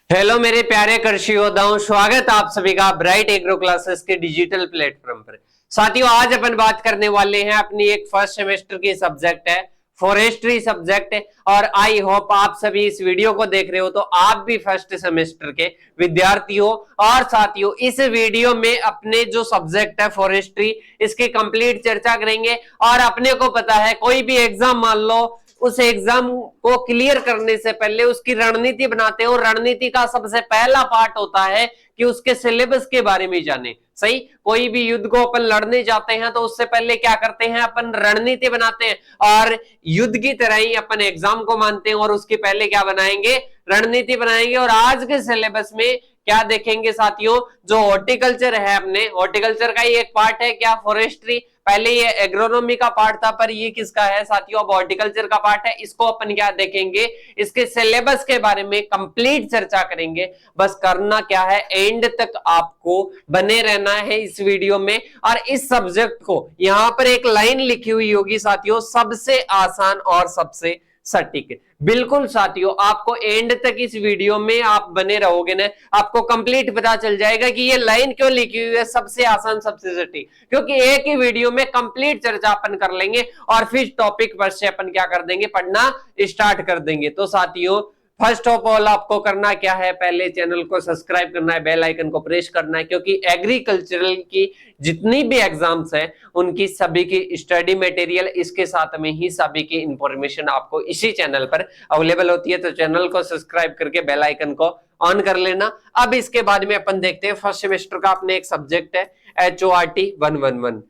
Hello मेरे प्यारे कृषि योद्धाओं, स्वागत आप सभी का ब्राइट एग्रो क्लासेस के डिजिटल प्लेटफॉर्म पर। साथियों, आज अपन बात करने वाले हैं अपनी एक फर्स्ट सेमेस्टर की सब्जेक्ट है फॉरेस्ट्री सब्जेक्ट है। और आई होप आप सभी इस वीडियो को देख रहे हो तो आप भी फर्स्ट सेमेस्टर के विद्यार्थी हो। और साथियों, इस वीडियो में अपने जो सब्जेक्ट है फॉरेस्ट्री, इसकी कंप्लीट चर्चा करेंगे। और अपने को पता है कोई भी एग्जाम मान लो, उस एग्जाम को क्लियर करने से पहले उसकी रणनीति बनाते हैं और रणनीति का सबसे पहला पार्ट होता है कि उसके सिलेबस के बारे में जाने। सही, कोई भी युद्ध को अपन लड़ने जाते हैं तो उससे पहले क्या करते हैं, अपन रणनीति बनाते हैं। और युद्ध की तरह ही अपन एग्जाम को मानते हैं और उसके पहले क्या बनाएंगे, रणनीति बनाएंगे। और आज के सिलेबस में क्या देखेंगे साथियों, जो हॉर्टिकल्चर है, अपने हॉर्टिकल्चर का ही एक पार्ट है क्या, फॉरेस्ट्री। पहले ये एग्रोनॉमी का पार्ट था, पर ये किसका है साथियों, अब हॉर्टिकल्चर का पार्ट है। इसको अपन क्या देखेंगे, इसके सिलेबस के बारे में कंप्लीट चर्चा करेंगे। बस करना क्या है, एंड तक आपको बने रहना है इस वीडियो में। और इस सब्जेक्ट को यहां पर एक लाइन लिखी हुई होगी साथियों, सबसे आसान और सबसे सटीक। बिल्कुल साथियों, आपको एंड तक इस वीडियो में आप बने रहोगे ना, आपको कंप्लीट पता चल जाएगा कि ये लाइन क्यों लिखी हुई है, सबसे आसान सबसे सटीक। क्योंकि एक ही वीडियो में कंप्लीट चर्चा अपन कर लेंगे और फिर टॉपिक पर से अपन क्या कर देंगे, पढ़ना स्टार्ट कर देंगे। तो साथियों, फर्स्ट ऑफ ऑल आपको करना क्या है, पहले चैनल को सब्सक्राइब करना है, बेल आइकन को प्रेस करना है। क्योंकि एग्रीकल्चरल की जितनी भी एग्जाम्स है उनकी सभी की स्टडी मटेरियल, इसके साथ में ही सभी की इंफॉर्मेशन आपको इसी चैनल पर अवेलेबल होती है। तो चैनल को सब्सक्राइब करके बेल आइकन को ऑन कर लेना। अब इसके बाद में अपन देखते हैं फर्स्ट सेमेस्टर का अपने एक सब्जेक्ट है HORT 111।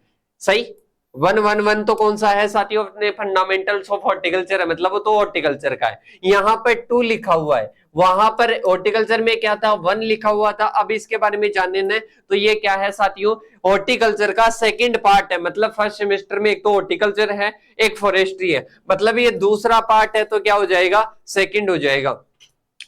सही, 111 तो कौन सा है साथियों, अपने फंडामेंटल्स ऑफ हॉर्टिकल्चर है, मतलब वो तो हॉर्टिकल्चर का है। यहाँ पर 2 लिखा हुआ है, वहां पर हॉर्टिकल्चर में क्या था, 1 लिखा हुआ था। अब इसके बारे में जानने ने तो ये क्या है साथियों, हॉर्टिकल्चर का सेकंड पार्ट है। मतलब फर्स्ट सेमेस्टर में एक तो हॉर्टिकल्चर है, एक फॉरेस्ट्री है, मतलब ये दूसरा पार्ट है। तो क्या हो जाएगा, सेकंड हो जाएगा।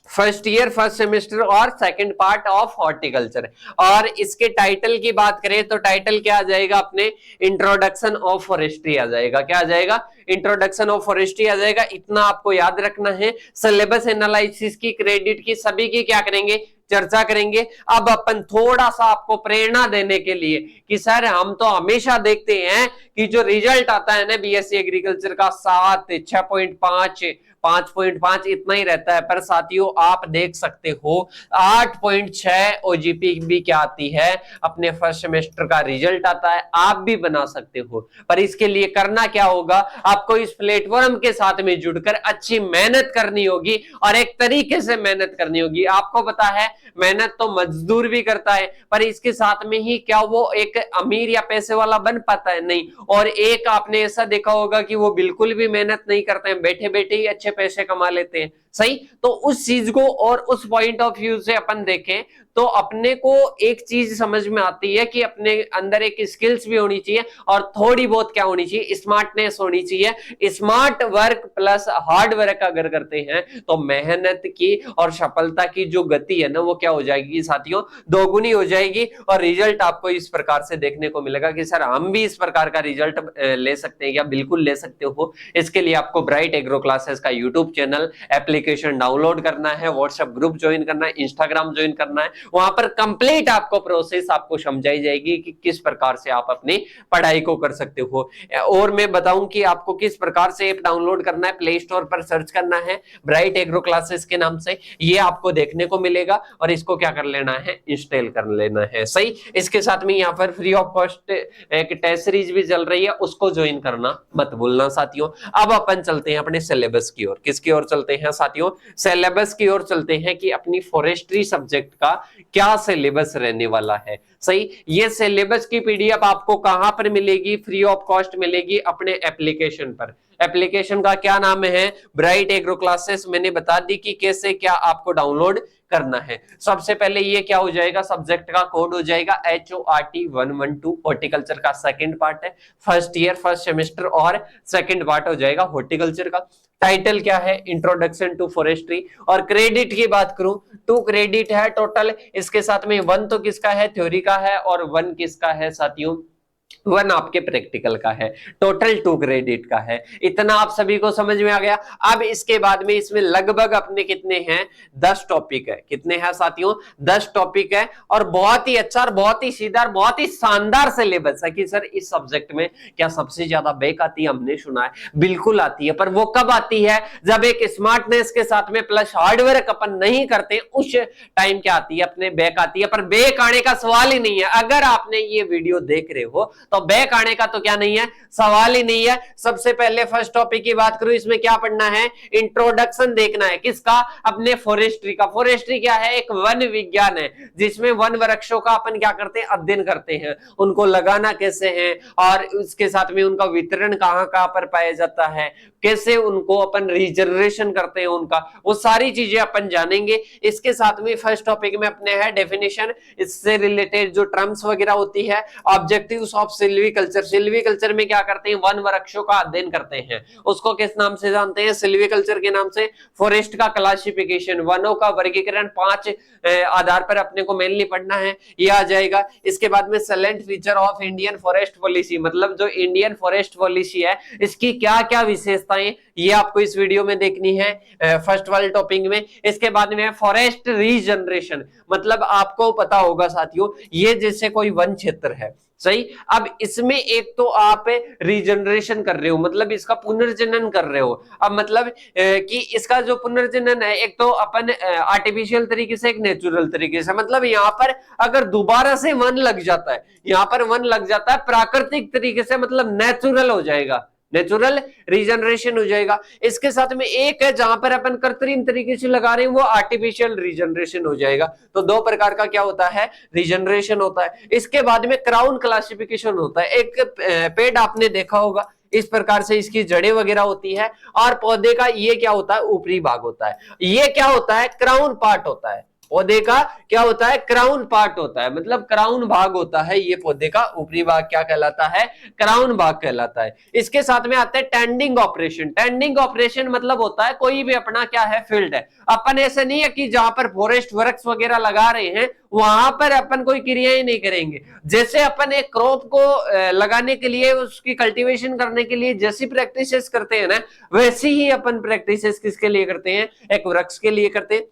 फर्स्ट ईयर फर्स्ट सेमेस्टर और सेकंड पार्ट ऑफ हॉर्टिकल्चर। और इसके टाइटल की बात करें तो टाइटल क्या आ जाएगा, अपने इंट्रोडक्शन ऑफ फॉरेस्ट्री आ जाएगा। क्या आ जाएगा, इंट्रोडक्शन ऑफ फॉरेस्ट्री आ जाएगा। इतना आपको याद रखना है। सिलेबस एनालिसिस की, क्रेडिट की, सभी की क्या करेंगे, चर्चा करेंगे। अब अपन थोड़ा सा आपको प्रेरणा देने के लिए कि सर हम तो हमेशा देखते हैं कि जो रिजल्ट आता है ना बीएससी एग्रीकल्चर का 7, 6.5, 5.5 इतना ही रहता है। पर साथियों आप देख सकते हो 8.6 ओजीपी भी क्या आती है, अपने फर्स्ट सेमेस्टर का रिजल्ट आता है। आप भी बना सकते हो, पर इसके लिए करना क्या होगा, आपको इस प्लेटफॉर्म के साथ में जुड़कर अच्छी मेहनत करनी होगी और एक तरीके से मेहनत करनी होगी। आपको पता है मेहनत तो मजदूर भी करता है, पर इसके साथ में ही क्या वो एक अमीर या पैसे वाला बन पाता है, नहीं। और एक आपने ऐसा देखा होगा कि वो बिल्कुल भी मेहनत नहीं करते हैं, बैठे बैठे ही अच्छे पैसे कमा लेते हैं। सही, तो उस चीज को और उस पॉइंट ऑफ व्यू से अपन देखें तो अपने को एक चीज समझ में आती है कि अपने अंदर एक स्किल्स भी होनी चाहिए और थोड़ी बहुत क्या होनी चाहिए, स्मार्टनेस होनी चाहिए। Smart work plus hard work अगर करते हैं तो मेहनत की और सफलता की जो गति है ना, वो क्या हो जाएगी साथियों, दोगुनी हो जाएगी। और रिजल्ट आपको इस प्रकार से देखने को मिलेगा कि सर हम भी इस प्रकार का रिजल्ट ले सकते हैं, या बिल्कुल ले सकते हो। इसके लिए आपको ब्राइट एग्रो क्लासेस का यूट्यूब चैनल, एप्लीकेशन डाउनलोड करना है, व्हाट्सएप ग्रुप ज्वाइन करना है, इंस्टाग्राम ज्वाइन करना है। वहां पर कंप्लीट आपको प्रोसेस आपको समझाई जाएगी कि किस प्रकार से आप अपनी पढ़ाई को कर सकते हो। और मैं बताऊं कि आपको किस प्रकार से ऐप डाउनलोड करना है, प्ले स्टोर पर सर्च करना है ब्राइट एग्रो क्लासेस के नाम से, ये आपको देखने को मिलेगा। और इसको क्या कर लेना है, इंस्टॉल कर लेना है। सही, इसके साथ में यहाँ पर फ्री ऑफ कॉस्ट एक टेस्ट सीरीज भी चल रही है, उसको ज्वाइन करना मत भूलना साथियों। अब अपन चलते हैं अपने सिलेबस की ओर। किसकी ओर चलते हैं साथियों, सिलेबस की ओर चलते हैं कि अपनी फॉरेस्ट्री सब्जेक्ट का क्या सिलेबस रहने वाला है। सही, ये सिलेबस की पीडीएफ आपको कहां पर मिलेगी, फ्री ऑफ कॉस्ट मिलेगी अपने एप्लीकेशन पर। एप्लीकेशन का क्या नाम है, ब्राइट एग्रो क्लासेस। मैंने बता दी कि कैसे क्या आपको डाउनलोड करना है। सबसे पहले ये क्या हो जाएगा, सब्जेक्ट का कोड हो जाएगा HORT 112, हॉर्टिकल्चर का सेकंड पार्ट है, फर्स्ट ईयर फर्स्ट सेमेस्टर और सेकंड पार्ट हो जाएगा हॉर्टिकल्चर का। टाइटल क्या है, इंट्रोडक्शन टू फॉरेस्ट्री। और क्रेडिट की बात करूं 2 क्रेडिट है टोटल। इसके साथ में 1 तो किसका है, थ्योरी का है, और 1 किसका है साथियों, वन आपके प्रैक्टिकल का है, टोटल 2 क्रेडिट का है। इतना आप सभी को समझ में आ गया। अब इसके बाद में इसमें लगभग अपने कितने हैं, 10 टॉपिक है। कितने हैं साथियों, 10 टॉपिक है। और बहुत ही अच्छा और बहुत ही सीधा और बहुत ही शानदार सिलेबस है कि सर इस सब्जेक्ट में क्या सबसे ज्यादा बैक आती है, हमने सुना है, बिल्कुल आती है। पर वो कब आती है, जब एक स्मार्टनेस के साथ में प्लस हार्डवर्क अपन नहीं करते, उस टाइम क्या आती है, अपने बैक आती है। पर बैक आने का सवाल ही नहीं है। अगर आपने ये वीडियो देख रहे हो तो बैक आने का तो क्या नहीं है, सवाल ही नहीं है। सबसे पहले फर्स्ट टॉपिक की बात करूं, इसमें क्या पढ़ना है, इंट्रोडक्शन देखना है। किसका, अपने फॉरेस्ट्री का। फॉरेस्ट्री क्या है, एक वन विज्ञान है जिसमें वन वृक्षों का अपन क्या करते हैं, अध्ययन करते हैं। उनको लगाना कैसे है और उसके साथ में उनका वितरण कहां कहां पर पाया जाता है, कैसे उनको अपन रिजनरेशन करते हैं उनका, वो सारी चीजें अपन जानेंगे। इसके साथ में फर्स्ट टॉपिक में अपने है डेफिनेशन, इससे रिलेटेड जो टर्म्स वगैरह होती है, ऑब्जेक्टिव्स ऑफ सिल्वीकल्चर। सिल्वीकल्चर में क्या करते हैं, वन वृक्षों का अध्ययन करते हैं। उसको किस नाम से जानते हैं, सिल्वीकल्चर के नाम से। फॉरेस्ट का क्लासिफिकेशन, वनों का वर्गीकरण, 5 आधार पर अपने को मेनली पढ़ना है, ये आ जाएगा। इसके बाद में salient feature of Indian forest policy, मतलब जो इंडियन फॉरेस्ट पॉलिसी है इसकी क्या क्या विशेषताएं, ये आपको इस वीडियो में देखनी है फर्स्ट वाले टॉपिक में। इसके बाद में फॉरेस्ट रीजनरेशन, मतलब आपको पता होगा साथियों, ये जैसे कोई वन क्षेत्र है, सही। अब इसमें एक तो आप रीजनरेशन कर रहे हो, मतलब इसका पुनर्जनन कर रहे हो। अब मतलब कि इसका जो पुनर्जनन है, एक तो अपन आर्टिफिशियल तरीके से, एक नेचुरल तरीके से। मतलब यहाँ पर अगर दोबारा से वन लग जाता है, यहाँ पर वन लग जाता है प्राकृतिक तरीके से, मतलब नेचुरल हो जाएगा, नेचुरल रीजनरेशन हो जाएगा। इसके साथ में एक है जहां पर अपन कृत्रिम तरीके से लगा रहे हैं, वो आर्टिफिशियल रीजनरेशन हो जाएगा। तो 2 प्रकार का क्या होता है, रीजनरेशन होता है। इसके बाद में क्राउन क्लासिफिकेशन होता है। एक पेड़ आपने देखा होगा, इस प्रकार से इसकी जड़ें वगैरह होती है, और पौधे का ये क्या होता है, ऊपरी भाग होता है। ये क्या होता है, क्राउन पार्ट होता है। पौधे का क्या होता है, क्राउन पार्ट होता है, मतलब क्राउन भाग होता है। ये पौधे का ऊपरी भाग क्या कहलाता है, क्राउन भाग कहलाता है। इसके साथ में आता है टेंडिंग ऑपरेशन। टेंडिंग ऑपरेशन मतलब होता है कोई भी अपना क्या है, फील्ड है। अपन ऐसे नहीं है कि जहां पर फॉरेस्ट वर्क्स वगैरह लगा रहे हैं वहां पर अपन कोई क्रियाएं नहीं करेंगे। जैसे अपन एक क्रॉप को लगाने के लिए, उसकी कल्टीवेशन करने के लिए जैसी प्रैक्टिसेस करते हैं ना, वैसी ही अपन प्रैक्टिसेस किसके लिए करते हैं, एक वृक्ष के लिए करते हैं।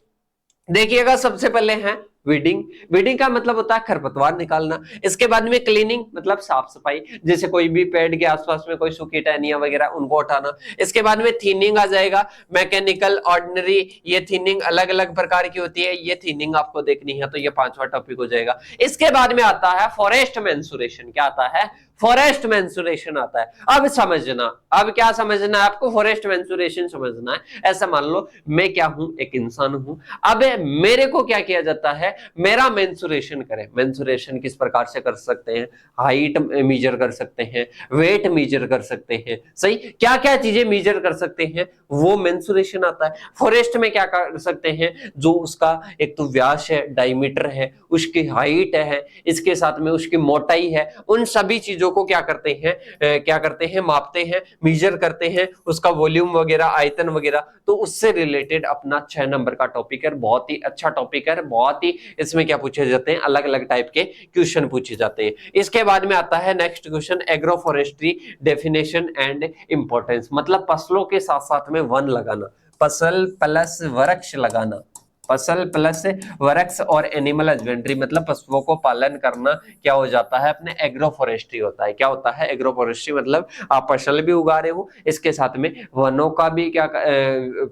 देखिएगा, सबसे पहले है वीडिंग। वीडिंग का मतलब होता है खरपतवार निकालना। इसके बाद में क्लीनिंग, मतलब साफ सफाई, जैसे कोई भी पेड़ के आसपास में कोई सूखी टहनियां वगैरह, उनको हटाना। इसके बाद में थीनिंग आ जाएगा, मैकेनिकल, ऑर्डिनरी, ये थीनिंग अलग अलग प्रकार की होती है, ये थीनिंग आपको देखनी है, तो ये 5वां टॉपिक हो जाएगा। इसके बाद में आता है फॉरेस्ट मेंसुरेशन। क्या आता है, फॉरेस्ट मेंसुरेशन आता है। अब समझना, अब क्या समझना है आपको, फॉरेस्ट मेंसुरेशन समझना है। ऐसा मान लो मैं क्या हूं, एक इंसान हूं। अब मेरे को क्या किया जाता है, मेरा मेंसुरेशन करें। मेंसुरेशन किस प्रकार से कर सकते हैं, हाइट मेजर कर सकते हैं, वेट मेजर कर सकते हैं, सही, क्या क्या चीजें मेजर कर सकते हैं, वो मेंसुरेशन आता है। फॉरेस्ट में क्या कर सकते हैं, जो उसका एक तो व्यास है, डायमीटर है, उसकी हाइट है, इसके साथ में उसकी मोटाई है, उन सभी चीजों को क्या करते हैं, मापते हैं, मेजर करते हैं, उसका वॉल्यूम वगैरह, आयतन वगैरह। तो उससे रिलेटेड अपना 6 नंबर का टॉपिक है, बहुत ही अच्छा टॉपिक है, बहुत ही इसमें क्या पूछे जाते हैं, अलग अलग टाइप के क्वेश्चन पूछे जाते हैं। इसके बाद में आता है next question, agro forestry definition and importance, मतलब फसलों के साथ साथ में वन लगाना, फसल प्लस वृक्ष लगाना, फसल प्लस वृक्ष और एनिमल हस्बेंड्री, मतलब पशुओं को पालन करना क्या हो जाता है, अपने एग्रो फॉरेस्ट्री होता है। क्या होता है, एग्रो फॉरेस्ट्री, मतलब आप फसल भी उगा रहे हो, इसके साथ में वनों का भी क्या,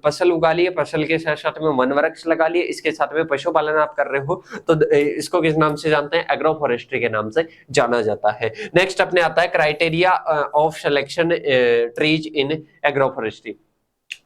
फसल उगा लिए, फसल के साथ साथ में वन वृक्ष लगा लिए, इसके साथ में पशुपालन आप कर रहे हो, तो इसको किस नाम से जानते हैं, एग्रो फॉरेस्ट्री के नाम से जाना जाता है। नेक्स्ट अपने आता है criteria of selection trees in agro forestry.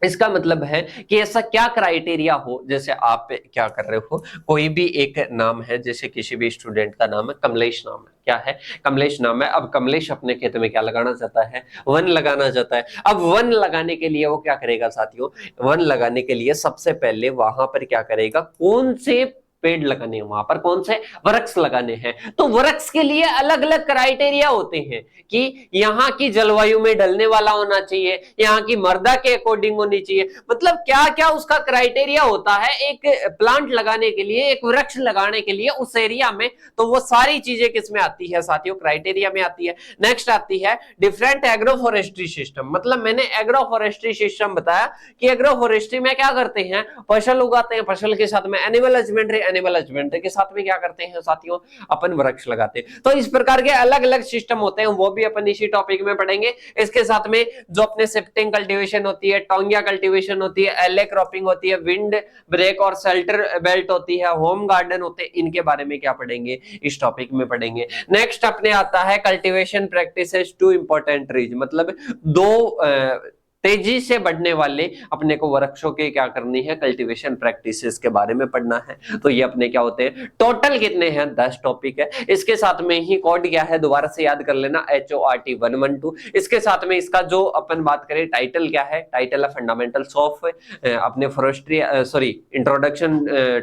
इसका मतलब है कि ऐसा क्या क्राइटेरिया हो, जैसे आप क्या कर रहे हो, कोई भी एक नाम है, जैसे किसी भी स्टूडेंट का नाम है कमलेश, नाम है, क्या है, कमलेश नाम है। अब कमलेश अपने खेत में क्या लगाना चाहता है, वन लगाना चाहता है। अब वन लगाने के लिए वो क्या करेगा साथियों, वन लगाने के लिए सबसे पहले वहां पर क्या करेगा, कौन से पेड़ लगाने हैं, वहां पर कौन से वृक्ष लगाने हैं। तो वृक्ष के लिए अलग अलग क्राइटेरिया होते हैं कि यहाँ की जलवायु में ढलने वाला होना चाहिए, यहाँ की मृदा के अकॉर्डिंग होनी चाहिए, मतलब क्या क्या उसका क्राइटेरिया होता है एक प्लांट लगाने के लिए, एक वृक्ष लगाने के लिए उस एरिया में। तो वो सारी चीजें किसमें आती है साथियों, क्राइटेरिया में आती है। नेक्स्ट आती है डिफरेंट एग्रो फॉरेस्ट्री सिस्टम, मतलब मैंने एग्रो फॉरेस्ट्री सिस्टम बताया कि एग्रो फॉरेस्ट्री में क्या करते हैं, फसल उगाते हैं, फसल के साथ में एनिमल हस्बेंड्री के साथ में क्या करते हैं साथियों, अपन वृक्ष लगाते हैं। तो इस प्रकार के अलग अलग सिस्टम होते हैं, वो भी अपन इसी टॉपिक में पढ़ेंगे। इसके साथ में जो अपने शिफ्टिंग कल्टीवेशन होती है, टोंगिया कल्टीवेशन होती है, एले क्रॉपिंग होती है, विंड ब्रेक और शेल्टर बेल्ट होती है, होम गार्डन होते हैं, इनके बारे में क्या पढ़ेंगे, इस टॉपिक में पढ़ेंगे। नेक्स्ट अपने आता है cultivation practices two important trees, मतलब दो तेजी से बढ़ने वाले अपने को वृक्षों के क्या करनी है, कल्टीवेशन प्रैक्टिसेस के बारे में पढ़ना है। तो ये अपने क्या होते हैं, टोटल कितने हैं, 10 टॉपिक है। इसके साथ में ही कोड क्या है दोबारा से याद कर लेना, HORT 112। इसके साथ में इसका जो अपन बात करें टाइटल क्या है, टाइटल है फंडामेंटल्स ऑफ अपने forestry, sorry introduction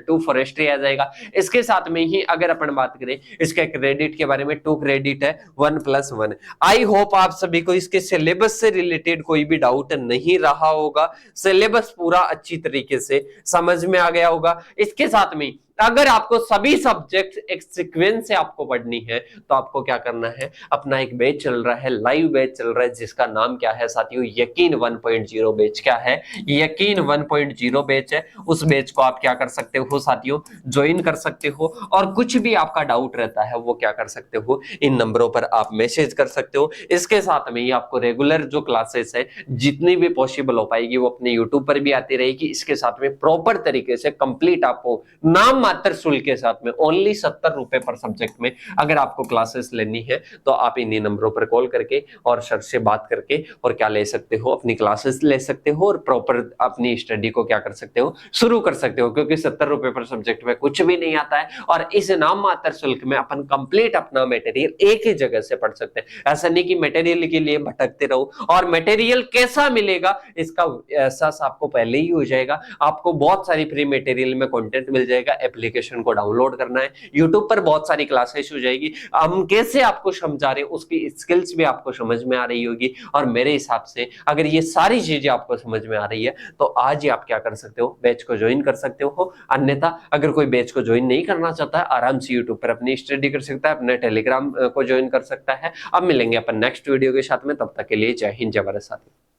to forestry आ जाएगा। इसके साथ में ही अगर अपन बात करें इसके क्रेडिट के बारे में, 2 क्रेडिट है 1+1। आई होप आप सभी को इसके सिलेबस से रिलेटेड कोई भी डाउट नहीं रहा होगा, सिलेबस पूरा अच्छी तरीके से समझ में आ गया होगा। इसके साथ में अगर आपको सभी सब्जेक्ट एक सीक्वेंस से आपको पढ़नी है तो आपको क्या करना है, अपना एक बैच चल रहा है, लाइव बैच चल रहा है, जिसका नाम क्या है साथियों, यकीन 1.0 बैच। क्या है, यकीन 1.0 बैच है। उस बैच को आप क्या कर सकते हो साथियों, ज्वाइन कर सकते हो, और कुछ भी आपका डाउट रहता है वो क्या कर सकते हो, इन नंबरों पर आप मैसेज कर सकते हो। इसके साथ में ही आपको रेगुलर जो क्लासेस है जितनी भी पॉसिबल हो पाएगी वो अपने यूट्यूब पर भी आती रहेगी। इसके साथ में प्रॉपर तरीके से कंप्लीट आपको नाम मात्र शुल्क के साथ में ओनली 70 रुपए पर सब्जेक्ट में अगर आपको क्लासेस लेनी है तो आप इन्हीं नंबरों पर कॉल करके और सर से बात करके और क्या ले सकते हो, अपनी क्लासेस ले सकते हो और प्रॉपर अपनी स्टडी को क्या कर सकते हो, शुरू कर सकते हो। क्योंकि 70 रुपए पर सब्जेक्ट में कुछ भी नहीं आता है और इस नाम मात्र शुल्क में अपन कंप्लीट अपना मटेरियल एक ही जगह से पढ़ सकते हैं। ऐसा नहीं कि मटेरियल के लिए भटकते रहो, और मटेरियल कैसा मिलेगा इसका एहसास आपको पहले ही हो जाएगा। आपको बहुत सारी फ्री मटेरियल में कंटेंट मिल जाएगा, एप्लीकेशन को डाउनलोड करना है, यूट्यूब पर बहुत सारी क्लासेस हो जाएगी, हम कैसे आपको समझा रहे हैं उसकी स्किल्स भी आपको समझ में आ रही होगी। और मेरे हिसाब से अगर ये सारी चीजें आपको समझ में आ रही है तो आज ही आप क्या कर सकते हो, बैच को ज्वाइन कर सकते हो। अन्यथा अगर कोई बैच को ज्वाइन नहीं करना चाहता है, आराम से यूट्यूब पर अपनी स्टडी कर सकता है, अपने टेलीग्राम को ज्वाइन कर सकता है। अब मिलेंगे अपन नेक्स्ट वीडियो के साथ में, तब तक के लिए जय हिंद जय भारत साथियों।